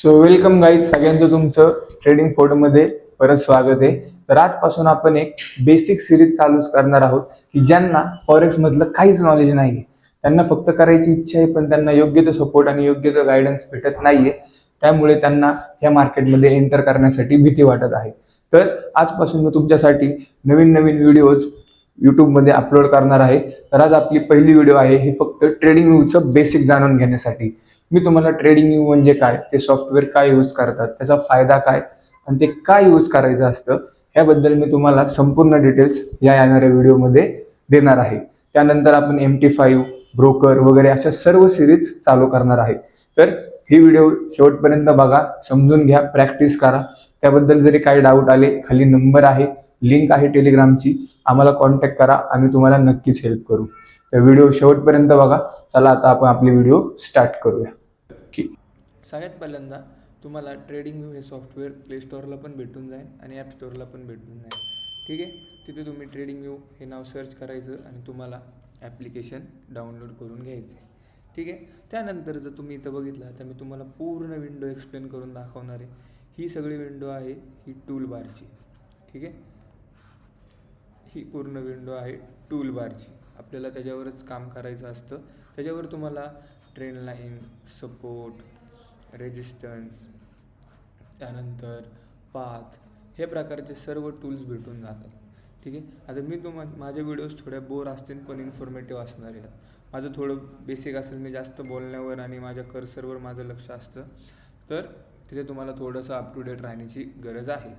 So welcome guys, सगळ्यांचं तुमचं trading फोर्डमध्ये परत स्वागत आहे. तर आजपासून आपण एक बेसिक सिरीज चालू करणार आहोत की ज्यांना फॉरेक्स मधलं काहीच नॉलेज नाहीये, त्यांना फक्त करायची इच्छा आहे पण त्यांना योग्य तो सपोर्ट आणि योग्य तो गायडन्स भेटत नाहीये. त्यामुळे त्यांना या मार्केटमध्ये एंटर करण्यासाठी भीती वाटत आहे. तर आजपासून मी तुमच्यासाठी नवीन नवीन व्हिडिओज यूट्यूबमध्ये अपलोड करणार आहे. तर आज आपली पहिली व्हिडिओ आहे, ही फक्त ट्रेडिंग व्ह्यूचं बेसिक जाणून घेण्यासाठी. मी तुम्हाला ट्रेडिंग व्यू म्हणजे काय, ते सॉफ्टवेअर काय यूज करतात, त्याचा फायदा काय आणि ते काय यूज करायचं असतं, याबद्दल मी तुम्हाला संपूर्ण डिटेल्स या येणाऱ्या व्हिडिओमध्ये देणार आहे. त्यानंतर आपण MT5, ब्रोकर वगैरे अशा सर्व सिरीज चालू करणार आहे. तर ही व्हिडिओ शेवटपर्यंत बघा, समजून घ्या, प्रॅक्टिस करा. त्याबद्दल जरी काही डाऊट आले, खाली नंबर आहे, लिंक आहे टेलिग्रामची, आम्हाला कॉन्टॅक्ट करा, आम्ही तुम्हाला नक्कीच हेल्प करू. तर व्हिडिओ शेवटपर्यंत बघा. चला आता आपण आपली व्हिडिओ स्टार्ट करूया. सगळ्यात पहिल्यांदा तुम्हाला ट्रेडिंग व्यू हे सॉफ्टवेअर प्ले स्टोअरला पण भेटून जाईल आणि ॲप स्टोअरला पण भेटून जाईल. ठीक आहे, तिथे तुम्ही ट्रेडिंग व्यू हे नाव सर्च करायचं आणि तुम्हाला ॲप्लिकेशन डाउनलोड करून घ्यायचं आहे. ठीक आहे, त्यानंतर जर तुम्ही इथं बघितलं तर मी तुम्हाला पूर्ण विंडो एक्सप्लेन करून दाखवणार आहे. ही सगळी विंडो आहे ही टूल बारची. ठीक आहे, ही पूर्ण विंडो आहे टूल बारची. आपल्याला त्याच्यावरच काम करायचं असतं. त्याच्यावर तुम्हाला ट्रेंड लाईन, सपोर्ट, रेजिस्टन्स, त्यानंतर पाथ, हे प्रकारचे सर्व टूल्स भेटून जातात. ठीक आहे, आता मी माझे व्हिडिओज थोड्या बोर असतील पण इन्फॉर्मेटिव्ह असणार आहेत. माझं थोडं बेसिक असेल, मी जास्त बोलण्यावर आणि माझ्या कर्सरवर माझं लक्ष असतं, तर तिथे तुम्हाला थोडंसं अप टू डेट राहण्याची गरज आहे.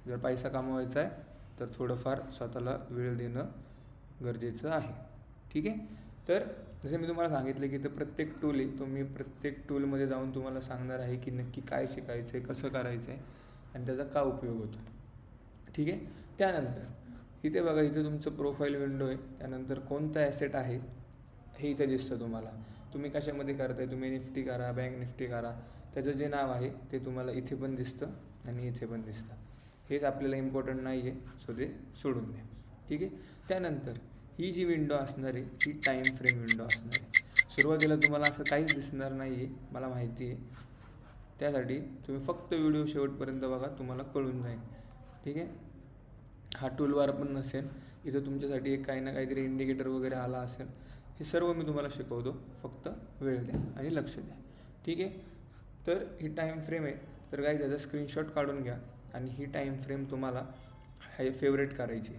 जर पैसा कमवायचा आहे तर थोडंफार स्वतःला वेळ देणं गरजेचं आहे. ठीक आहे, तर जसं मी तुम्हाला सांगितलं की तर प्रत्येक टूल आहे, तो मी प्रत्येक टूलमध्ये जाऊन तुम्हाला सांगणार आहे की नक्की काय शिकायचं आहे, कसं करायचं आहे आणि त्याचा का उपयोग होतो. ठीक आहे, त्यानंतर इथे बघा, इथे तुमचं प्रोफाईल विंडो आहे. त्यानंतर कोणतं ॲसेट आहे हे इथे दिसतं तुम्हाला. तुम्ही कशामध्ये करताय, तुम्ही निफ्टी करा, बँक निफ्टी करा, त्याचं जे नाव आहे ते तुम्हाला इथे पण दिसतं आणि इथे पण दिसतं. हेच आपल्याला इम्पॉर्टंट नाही आहे, सो ते सोडून द्या. ठीक आहे, त्यानंतर ही जी विंडो असणार आहे ही टाईम फ्रेम विंडो असणार आहे. सुरुवातीला तुम्हाला असं काहीच दिसणार नाही आहे, मला माहिती आहे. त्यासाठी तुम्ही फक्त व्हिडिओ शेवटपर्यंत बघा, तुम्हाला कळून जाईल. ठीक आहे, हा टूलबार पण नसेल, इथं तुमच्यासाठी एक काही ना काहीतरी इंडिकेटर वगैरे आला असेल. हे सर्व मी तुम्हाला शिकवतो, फक्त वेळ द्या आणि लक्ष द्या. ठीक आहे, तर ही टाईम फ्रेम आहे. तर काही त्याचा स्क्रीनशॉट काढून घ्या आणि ही टाईम फ्रेम तुम्हाला फेवरेट करायची.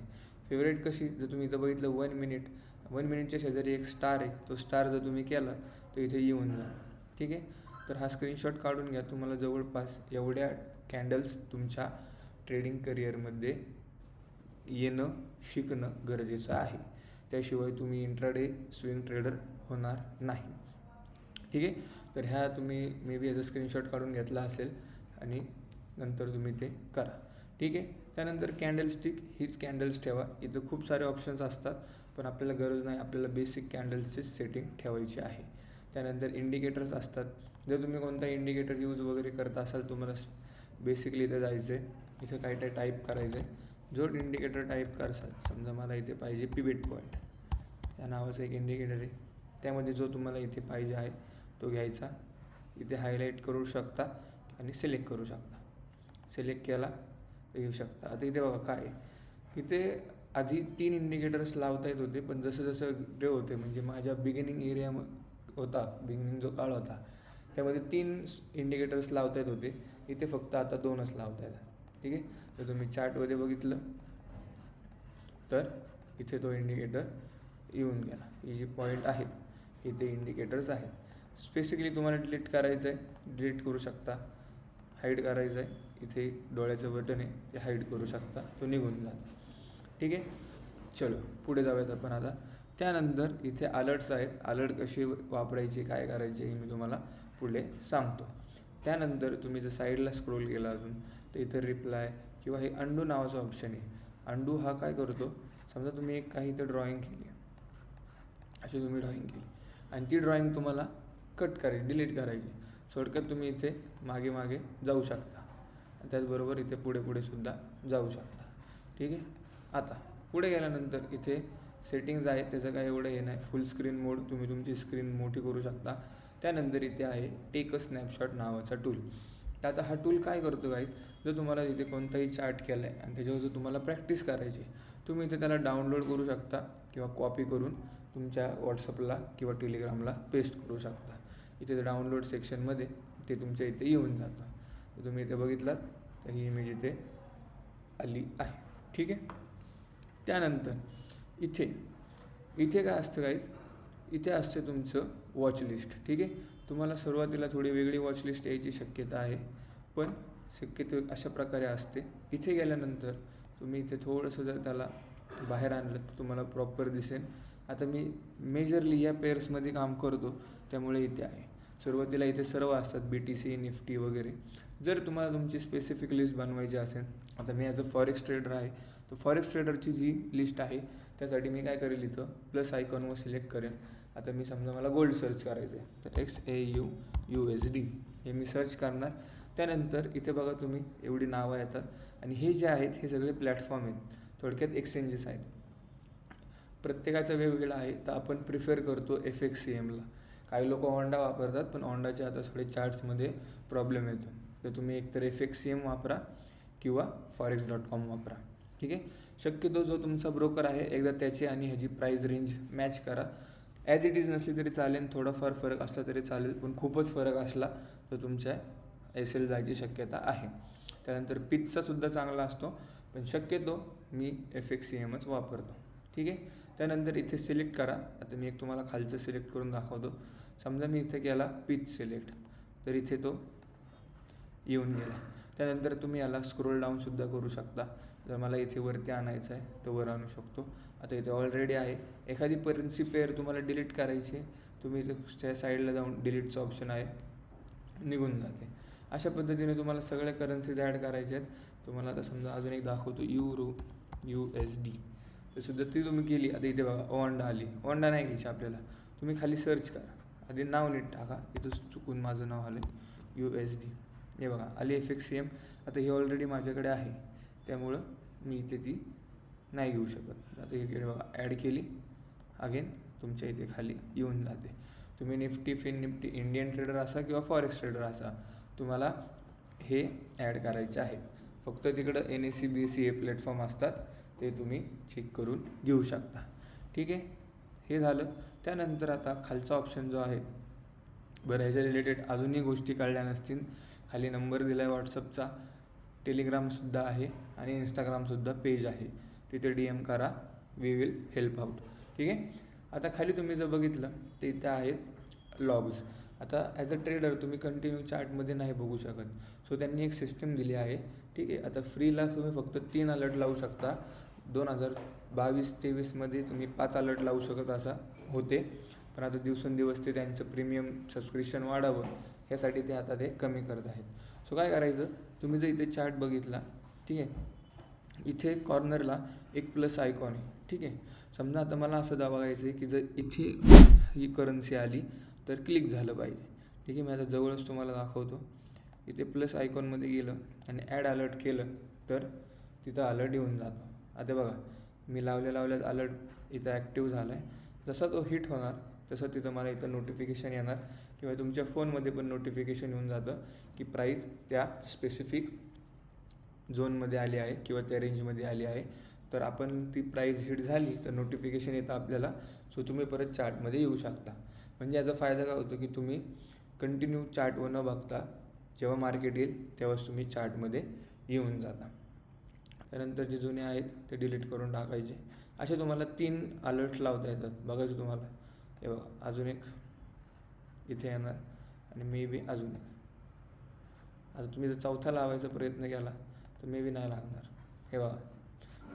फेवरेट कशी, जर तुम्ही इथं बघितलं 1 मिनिटच्या शेजारी एक स्टार आहे, तो स्टार जर तुम्ही केला तर इथे येऊन जा. ठीक आहे, तर हा स्क्रीनशॉट काढून घ्या. तुम्हाला जवळपास एवढ्या कॅन्डल्स तुमच्या ट्रेडिंग करिअरमध्ये येणं, शिकणं गरजेचं आहे. त्याशिवाय तुम्ही इंट्राडे स्विंग ट्रेडर होणार नाही. ठीक आहे, तर ह्या तुम्ही मे बी याचा स्क्रीनशॉट काढून घेतला असेल आणि नंतर तुम्ही ते करा. ठीक आहे, त्यानंतर कॅन्डलस्टिक, हीच कॅन्डल्स ठेवा. इथं खूप सारे ऑप्शन्स असतात पण आपल्याला गरज नाही, आपल्याला बेसिक कॅन्डल्सची सेटिंग ठेवायची आहे. त्यानंतर इंडिकेटर्स असतात. जर तुम्ही कोणता इंडिकेटर यूज वगैरे करत असाल, तुम्हाला बेसिकली इथं जायचं आहे, इथं काय काय टाईप करायचं आहे. जो इंडिकेटर टाईप करसाल, समजा मला इथे पाहिजे पिव्हेट पॉईंट या नावाचं एक इंडिकेटर आहे, त्यामध्ये जो तुम्हाला इथे पाहिजे आहे तो घ्यायचा. इथे हायलाईट करू शकता आणि सिलेक्ट करू शकता. सिलेक्ट केला येऊ शकता. आता इथे बघा काय, इथे आधी 3 इंडिकेटर्स लावता येत होते, पण जसं जसं डे होते, म्हणजे माझ्या बिगिनिंग एरिया होता, बिगिनिंग जो काळ होता त्यामध्ये 3 इंडिकेटर्स लावता येत होते. इथे फक्त आता 2च लावता येतात. ठीक आहे, तर तुम्ही चार्टमध्ये बघितलं तर इथे तो इंडिकेटर येऊन गेला. ही जी पॉईंट आहेत इथे इंडिकेटर्स आहेत. स्पेसिकली तुम्हाला डिलीट करायचं आहे, डिलीट करू शकता. हाईड करायचं आहे, इथे डोळ्याचं बटन आहे, ते हाईड करू शकता, तो निघून जातो. ठीक आहे, चलो पुढे जाऊयात आपण आता. त्यानंतर इथे अलर्ट्स आहेत. अलर्ट कसे वापरायचे, काय करायचे हे मी तुम्हाला पुढे सांगतो. त्यानंतर तुम्ही जर साईडला स्क्रोल केला अजून तर इथं रिप्लाय किंवा हे अंडू नावाचा ऑप्शन आहे. अंडू हा काय करतो, समजा तुम्ही एक काही तर ड्रॉइंग केली, अशी तुम्ही ड्रॉइंग केली आणि ती ड्रॉइंग तुम्हाला कट करायची, डिलीट करायची. थोडक्यात तुम्ही इथे मागे मागे जाऊ शकता आणि त्याचबरोबर इथे पुढे पुढे सुद्धा जाऊ शकता. ठीक आहे, आता पुढे गेल्यानंतर इथे सेटिंग्ज आहेत, त्याचं काय एवढं हे नाही. फुल स्क्रीन मोड, तुम्ही तुमची स्क्रीन मोठी करू शकता. त्यानंतर इथे आहे टेक अ स्नॅपशॉट नावाचा टूल. तर आता हा टूल काय करतो गाईज, जर तुम्हाला इथे कोणताही चार्ट केला आहे आणि त्याच्यावर जर तुम्हाला प्रॅक्टिस करायची, तुम्ही इथे त्याला डाउनलोड करू शकता किंवा कॉपी करून तुमच्या व्हॉट्सअपला किंवा टेलिग्रामला पेस्ट करू शकता. इथे डाउनलोड सेक्शनमध्ये ते तुमच्या इथे येऊन जातं. तर तुम्ही इथे बघितलात तर ही इमेज इथे आली आहे. ठीक आहे. त्यानंतर इथे काय असतं गाईज, इथे असते तुमचं वॉच लिस्ट. ठीक आहे. तुम्हाला सुरुवातीला थोडी वेगळी वॉच लिस्ट यायची शक्यता आहे, पण शक्यतो अशा प्रकारे असते. इथे गेल्यानंतर तुम्ही इथे थोडंसं जर त्याला बाहेर आणलं तर तुम्हाला प्रॉपर दिसेल. आता मी मेजरली या पेअर्समध्ये काम करतो त्यामुळे इथे आहे. सुरुवातीला इथे सर्व असतात, BTC, निफ्टी वगैरे. जर तुम्हाला तुमची स्पेसिफिक लिस्ट बनवायची असेल, आता मी ॲज अ फॉरेक्स ट्रेडर आहे, तर फॉरेक्स ट्रेडरची जी लिस्ट आहे त्यासाठी मी काय करेल, इथं प्लस आयकॉनवर सिलेक्ट करेन. आता मी समजा मला गोल्ड सर्च करायचं आहे, तर XAUUSD हे मी सर्च करणार. त्यानंतर इथे बघा तुम्ही एवढी नावं येतात आणि हे जे आहेत हे सगळे प्लॅटफॉर्म आहेत, थोडक्यात एक्सचेंजेस आहेत. प्रत्येकाचं वेगवेगळं आहे. तर आपण प्रिफर करतो FXCMला. काही लोक ओंडा वापरतात, पण ओंडाचे आता थोडे चार्ट्समध्ये प्रॉब्लेम येतो. तर तुम्ही एकतर FXCM वापरा किंवा forex.com वापरा. ठीक आहे. शक्यतो जो तुमचा ब्रोकर आहे एकदा त्याची आणि ह्याची प्राईस रेंज मॅच करा. ॲज इट इज नसली तरी चालेल, थोडाफार फरक असला तरी चालेल, पण खूपच फरक असला तर तुमच्या SL जायची शक्यता आहे. त्यानंतर पिचचासुद्धा चांगला असतो, पण शक्यतो मी FXCMच वापरतो. ठीक आहे. त्यानंतर इथे सिलेक्ट करा. आता मी एक तुम्हाला खालचं सिलेक्ट करून दाखवतो. समजा मी इथे केला पिच सिलेक्ट, तर इथे तो येऊन गेला. त्यानंतर तुम्ही याला स्क्रोल डाऊनसुद्धा करू शकता. जर मला इथे वरती आणायचं आहे तर वर आणू शकतो. आता इथे ऑलरेडी आहे. एखादी करन्सी पेअर तुम्हाला डिलीट करायची आहे, तुम्ही इथे त्या साईडला जाऊन डिलीटचं ऑप्शन आहे, निघून जाते. अशा पद्धतीने तुम्हाला सगळ्या करन्सीज ॲड करायच्या आहेत. तुम्हाला आता समजा अजून एक दाखवतो, युरो USD, तर सुद्धा ती तुम्ही केली. आता इथे बघा ओंडा आली. ओंडा नाही घ्यायची आपल्याला, तुम्ही खाली सर्च करा, आधी नाव नीट टाका. इथं चुकून माझं नाव आलं USD, हे बघा आली FXCM. आता ही ऑलरेडी माझ्याकडे आहे त्यामुळं मी इथे ती नाही घेऊ शकत. आता इकडे बघा ॲड केली, अगेन तुमच्या इथे खाली येऊन जाते. तुम्ही Nifty, fin Nifty, Indian trader असा किंवा फॉरेक्स ट्रेडर असा, तुम्हाला हे ॲड करायचे आहे. फक्त तिकडं NSE BSE हे प्लॅटफॉर्म असतात, ते तुम्ही चेक करून घेऊ शकता. ठीक आहे. हे झालं. त्यानंतर आता खालचा ऑप्शन जो आहे, बरं ह्याच्या रिलेटेड अजूनही गोष्टी कळल्या नसतील, खाली नंबर दिला आहे व्हॉट्सअपचा, टेलिग्रामसुद्धा आहे आणि इंस्टाग्रामसुद्धा पेज आहे, तिथे DM करा, वी विल हेल्प आउट. ठीक आहे. आता खाली तुम्ही जर बघितलं तर इथे आहेत लॉग्स. आता ॲज अ ट्रेडर तुम्ही कंटिन्यू चार्टमध्ये नाही बघू शकत, सो त्यांनी एक सिस्टम दिली आहे. ठीक आहे. आता फ्रीला तुम्ही फक्त 3 अलर्ट लावू शकता. 2022-23मध्ये तुम्ही 5 अलर्ट लावू शकत असा होते, पण आता दिवसेंदिवस ते त्यांचं प्रीमियम सबस्क्रिप्शन वाढावं ह्यासाठी ते आता ते कमी करत आहेत. सो काय करायचं, तुम्ही जर इथे चार्ट बघितला, ठीक आहे, इथे कॉर्नरला एक प्लस आयकॉन आहे. ठीक आहे. समजा आता मला असं बघायचं आहे की जर इथे ही करन्सी आली तर क्लिक झालं पाहिजे. ठीक आहे. मी आता जवळच तुम्हाला दाखवतो. इथे प्लस आयकॉनमध्ये गेलं आणि ॲड अलर्ट केलं तर तिथं अलर्ट येऊन जातो. आता बघा मी लावल्याच अलर्ट इथं ॲक्टिव्ह झाला आहे. जसा तो हिट होणार तसं तिथं मला इथं नोटिफिकेशन येणार किंवा तुमच्या फोनमध्ये पण नोटिफिकेशन येऊन जातं की प्राईस त्या स्पेसिफिक झोनमध्ये आली आहे किंवा त्या रेंजमध्ये आली आहे. तर आपण ती प्राईस हिट झाली तर नोटिफिकेशन येतं आपल्याला, सो तुम्ही परत चार्टमध्ये येऊ शकता. म्हणजे याचा फायदा काय होतो की तुम्ही कंटिन्यू चार्टवर न बघता जेव्हा मार्केट येईल तेव्हाच तुम्ही चार्टमध्ये येऊन जाता. त्यानंतर जे जुने आहेत ते डिलीट करून टाकायचे. असे तुम्हाला 3 अलर्ट लावता येतात. बघायचं तुम्हाला, हे बघा अजून एक इथे येणार आणि मे बी अजून एक. आता तुम्ही जर चौथा लावायचा प्रयत्न केला तर मे बी नाही लागणार. हे बघा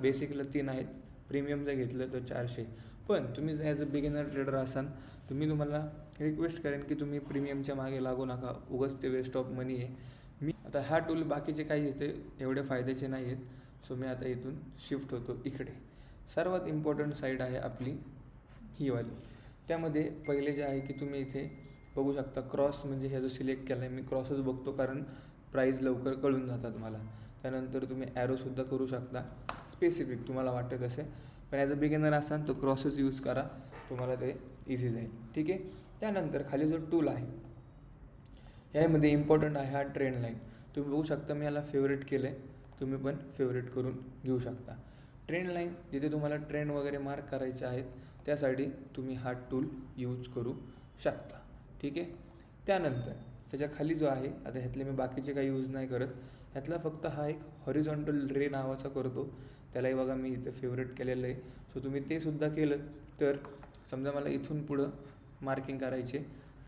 बेसिकला 3 आहेत, प्रीमियम जर घेतलं तर 400. पण तुम्ही जर ॲज अ बिगिनर ट्रेडर असाल तर मी तुम्हाला रिक्वेस्ट करेन की तुम्ही प्रीमियमच्या मागे लागू नका, उगाच ते वेस्ट ऑफ मनी आहे. मी आता हा टूल बाकीचे काही येते एवढे फायद्याचे नाही आहेत, सो मी आता इथून शिफ्ट होतो इकडे. सर्वात इम्पॉर्टंट साईड आहे आपली ही वाली. त्यामध्ये पहिले जे आहे की तुम्ही इथे बघू शकता क्रॉस, म्हणजे ह्या जो सिलेक्ट केला आहे मी क्रॉसच बघतो कारण प्राईज लवकर कळून जातात मला. त्यानंतर तुम्ही ॲरोसुद्धा करू शकता स्पेसिफिक तुम्हाला वाटतं तसे, पण ॲज अ बिगिनर असाल तर क्रॉसच यूज करा, तुम्हाला ते इझी जाईल. ठीक आहे. त्यानंतर खाली जो टूल आहे ह्यामध्ये इम्पॉर्टंट आहे हा ट्रेंड लाईन. तुम्ही बघू शकता मी याला फेवरेट केलं आहे, तुम्ही पण फेवरेट करून घेऊ शकता. ट्रेंड लाईन जिथे तुम्हाला ट्रेंड वगैरे मार्क करायचे आहेत त्यासाठी तुम्ही हा टूल यूज करू शकता. ठीक आहे. त्यानंतर त्याच्या खाली जो आहे, आता ह्यातले मी बाकीचे काही यूज नाही करत, ह्यातला फक्त हा एक हॉरिझॉन्टल रे नावाचा करतो, त्यालाही बघा मी इथे फेवरेट केलेलं आहे. सो तुम्ही ते सुद्धा केलं तर समजा मला इथून पुढं मार्किंग करायचे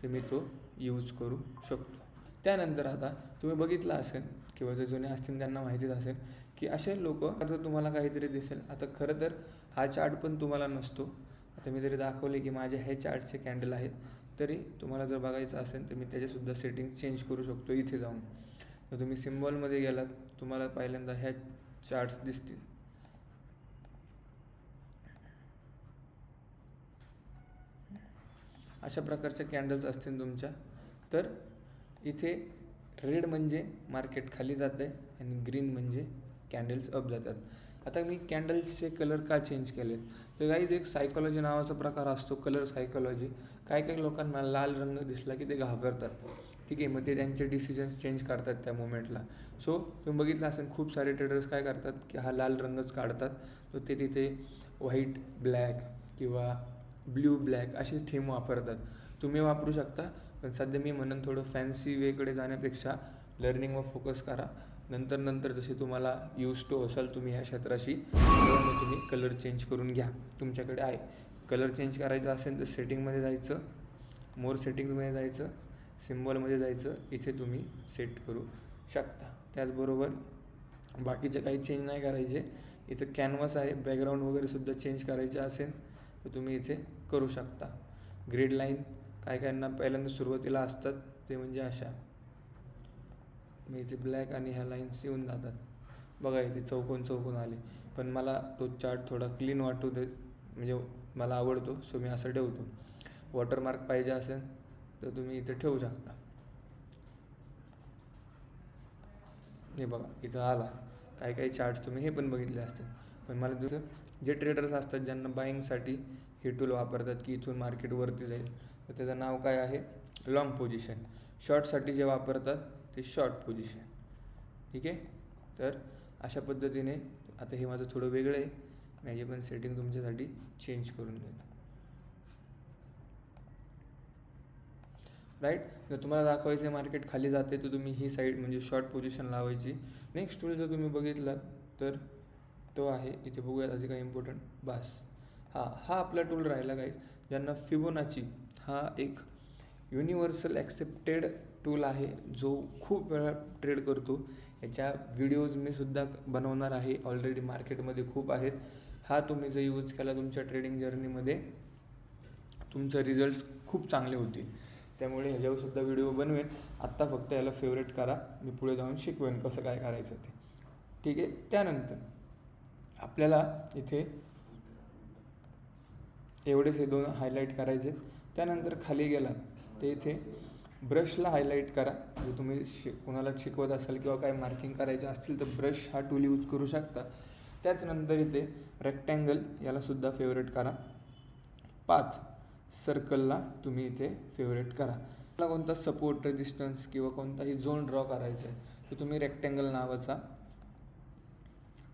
तर मी तो यूज करू शकतो. त्यानंतर आता तुम्ही बघितलं असेल किंवा जे जुने असतील त्यांना माहितीच असेल की असे लोक आता तुम्हाला काहीतरी दिसेल. आता खरं तर हा चार्ट पण तुम्हाला नसतो. आता मी जरी दाखवले की माझे हे चार्टचे कॅन्डल आहेत, तरी तुम्हाला जर बघायचं असेल तर मी त्याचेसुद्धा सेटिंग्स चेंज करू शकतो इथे जाऊन. तर तुम्ही सिम्बॉलमध्ये गेलात, तुम्हाला पहिल्यांदा ह्या चार्ट्स दिसतील. अशा प्रकारच्या कॅन्डल्स असतील तुमच्या. तर इथे रेड म्हणजे मार्केट खाली जातं आहे आणि ग्रीन म्हणजे कॅन्डल्स अप जातात. आता मी कॅन्डल्सचे कलर का चेंज केलेत तर गाईज एक सायकॉलॉजी नावाचा प्रकार असतो, कलर सायकॉलॉजी. काही लोकांना लाल रंग दिसला की ते घाबरतात. ठीक आहे, मग ते त्यांचे डिसिजन्स चेंज करतात त्या मोमेंटला. सो तुम्ही बघितलं असेल खूप सारे ट्रेडर्स काय करतात की हा लाल रंगच काढतात, तर ते तिथे व्हाईट ब्लॅक किंवा ब्ल्यू ब्लॅक अशीच थीम वापरतात. तुम्ही वापरू शकता, पण सध्या मी म्हणून थोडं फॅन्सी वेकडे जाण्यापेक्षा लर्निंगवर फोकस करा. नंतर जसे तुम्हाला यूज टू असाल तुम्ही ह्या क्षेत्राशी, तेव्हा मग तुम्ही कलर चेंज करून घ्या. तुमच्याकडे आहे कलर चेंज करायचा असेल तर सेटिंगमध्ये जायचं, मोर सेटिंग्समध्ये जायचं, सिम्बॉलमध्ये जायचं, इथे तुम्ही सेट करू शकता. त्याचबरोबर बाकीचे काही चेंज नाही करायचे. इथं कॅनव्हास आहे, बॅकग्राऊंड वगैरेसुद्धा चेंज करायचे असेल तर तुम्ही इथे करू शकता. ग्रीड लाईन काहींना पहिल्यांदा सुरुवातीला असतात, ते म्हणजे अशा मी इथे ब्लॅक आणि ह्या लाईन्स येऊन जातात. बघा इथे चौकोन आले, पण मला तो चार्ट थोडा क्लीन वाटू दे, म्हणजे मला आवडतो, सो मी असं ठेवतो. वॉटरमार्क पाहिजे असेल तर तुम्ही इथे ठेवू शकता. हे बघा इथं आला. काही चार्ट्स तुम्ही हे पण बघितले असतील, पण मला दुसरं जे ट्रेडर्स असतात ज्यांना बाईंगसाठी हे टूल वापरतात की इथून मार्केट वरती जाईल, तर त्याचं नाव काय आहे, लॉंग पोझिशन. शॉर्टसाठी जे वापरतात ते शॉर्ट पोझिशन. ठीक आहे. तर अशा पद्धतीने आता हे माझं थोडं वेगळं आहे, माझी पण सेटिंग तुमच्यासाठी चेंज करून घेतो. राईट. जर तुम्हाला दाखवायचं आहे मार्केट खाली जाते तर तुम्ही ही साईड म्हणजे शॉर्ट पोझिशन लावायची. नेक्स्ट टूल जर तुम्ही बघितलात तर तो आहे इथे, बघूयात आधी काय इम्पॉर्टंट. हा आपला टूल राहिला गाईज. ज्यांना फिबोनाची हा एक युनिव्हर्सल ॲक्सेप्टेड टूल आहे, जो खूप वेळा ट्रेड करतो. याच्या व्हिडिओज मी सुद्धा बनवणार आहे, ऑलरेडी मार्केटमध्ये खूप आहेत. हा तुम्ही जर यूज केला तुमच्या ट्रेडिंग जर्नीमध्ये तुमचे रिझल्ट्स खूप चांगले होतील. त्यामुळे ह्याच्यावरसुद्धा व्हिडिओ बनवेन. आत्ता फक्त याला फेवरेट करा, मी पुढे जाऊन शिकवेन कसं काय करायचं ते. ठीक आहे. त्यानंतर आपल्याला इथे एवढेच हे दोन हायलाईट करायचे. त्यानंतर खाली गेला ते इथे ब्रशला हायलाईट करा. जर तुम्ही कोणाला शिकवत असाल किंवा काय मार्किंग करायचे असतील तर ब्रश हा टूल यूज करू शकता. त्याचनंतर इथे रेक्टँगल यालासुद्धा फेवरेट करा. पाथ सर्कलला तुम्ही इथे फेवरेट करा. मला कोणता सपोर्ट, रेजिस्टन्स किंवा कोणताही झोन ड्रॉ करायचा आहे तर तुम्ही रेक्टँगल नावाचा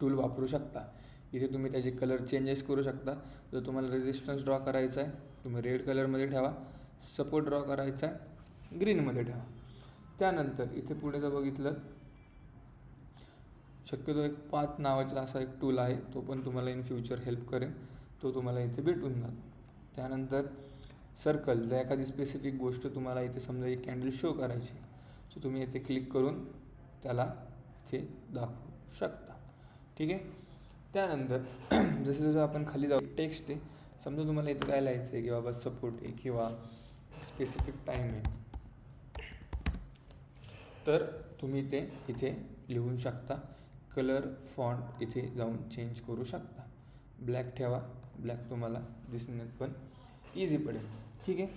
टूल वापरू शकता. इथे तुम्ही त्याचे कलर चेंजेस करू शकता. जर तुम्हाला रेजिस्टन्स ड्रॉ करायचा आहे तुम्ही रेड कलरमध्ये ठेवा, सपोर्ट ड्रॉ करायचा आहे ग्रीनमध्ये ठेवा. त्यानंतर इथे पुढे जर बघितलं शक्यतो एक पाथ नावाचा असा एक टूल आहे, तो पण तुम्हाला इन फ्युचर हेल्प करेल, तो तुम्हाला इथे भेटून जातो. त्यानंतर सर्कल, जर एखादी स्पेसिफिक गोष्ट तुम्हाला इथे समजा एक कॅन्डल शो करायची सो तुम्ही इथे क्लिक करून त्याला इथे दाखवू शकता. ठीक आहे. त्यानंतर जसं आपण खाली जाऊ, टेक्स्ट आहे, समजा तुम्हाला इथे काय लिहायचं आहे की बाबा सपोर्ट आहे किंवा स्पेसिफिक टाईम आहे, तर तुम्ही ते इथे लिहून शकता. कलर फॉन्ट इथे जाऊन चेंज करू शकता. ब्लॅक ठेवा, ब्लॅक तुम्हाला दिसण्यात पण इझी पडेल. ठीक आहे.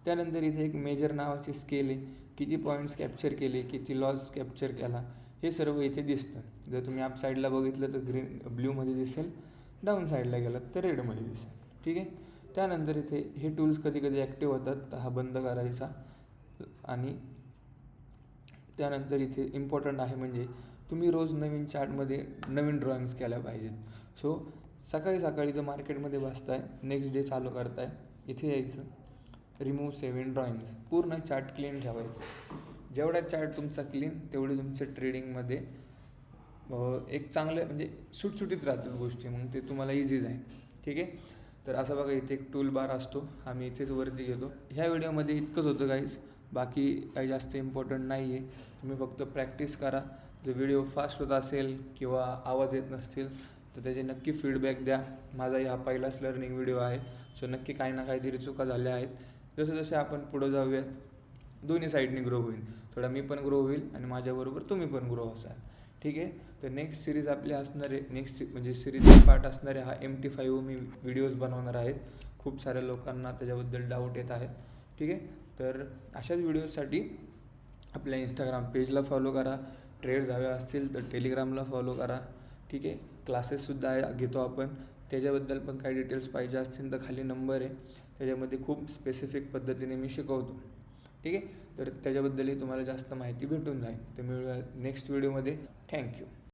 त्यानंतर इथे एक मेजर नावाची स्केल आहे, किती पॉईंट्स कॅप्चर केले, किती लॉस कॅप्चर केला, हे सर्व इथे दिसतं. जर तुम्ही अप साईडला बघितलं तर ब्ल्यूमध्ये दिसेल, डाऊन साईडला गेलात तर रेडमध्ये दिसेल. ठीक आहे. त्यानंतर इथे हे टूल्स कधी ॲक्टिव्ह होतात तर हा बंद करायचा आणि त्यानंतर इथे इम्पॉर्टंट आहे म्हणजे तुम्ही रोज नवीन चार्टमध्ये नवीन ड्रॉइंग्स केल्या पाहिजेत. सो सकाळी सकाळी जर मार्केटमध्ये बसताय, नेक्स्ट डे चालू करताय, इथे यायचं, रिमूव्ह 7 ड्रॉइंग्स, पूर्ण चार्ट क्लीन ठेवायचं. जेवढा चार्ट तुमचा क्लीन तेवढे तुमचं ट्रेडिंगमध्ये एक चांगलं म्हणजे सुटसुटीत राहतात गोष्टी, मग ते तुम्हाला इझी जाईल. ठीक आहे. तर असं बघा इथे एक टूल बार असतो, आम्ही इथेच वरती घेतो. ह्या व्हिडिओमध्ये इतकंच होतं गाईज, बाकी काही जास्त इम्पॉर्टंट नाही आहे. तुम्ही फक्त प्रॅक्टिस करा. जर व्हिडिओ फास्ट होत असेल किंवा आवाज येत नसतील तर त्याचे नक्की फीडबॅक द्या. माझाही हा पहिलाच लर्निंग व्हिडिओ आहे, सो नक्की काही ना काहीतरी चुका झाल्या आहेत. जसं जसे आपण पुढं जाऊयात, दोन्ही साईडने ग्रो होईल. थोडा मी पण ग्रो होईल आणि माझ्याबरोबर तुम्ही पण ग्रो असाल. ठीक आहे. तर नेक्स्ट सिरीज आपली असणार आहे, नेक्स्ट म्हणजे सिरीजचा पार्ट असणार आहे हा MT5 मी व्हिडिओज बनवणार आहेत. खूप साऱ्या लोकांना त्याच्याबद्दल डाऊट येत आहेत. ठीक आहे. तर अशाच व्हिडिओसाठी आपल्या इंस्टाग्राम पेजला फॉलो करा. ट्रेड्स हवे असतील तर टेलिग्रामला फॉलो करा. ठीक आहे. क्लासेससुद्धा घेतो आपण, त्याच्याबद्दल पण काही डिटेल्स पाहिजे असतील तर खाली नंबर आहे, त्याच्यामध्ये खूप स्पेसिफिक पद्धतीने मी शिकवतो. ठीक आहे. तर त्याच्याबद्दलही तुम्हाला जास्त माहिती भेटून जाईल. तर मिळूया नेक्स्ट व्हिडिओमध्ये. थँक्यू.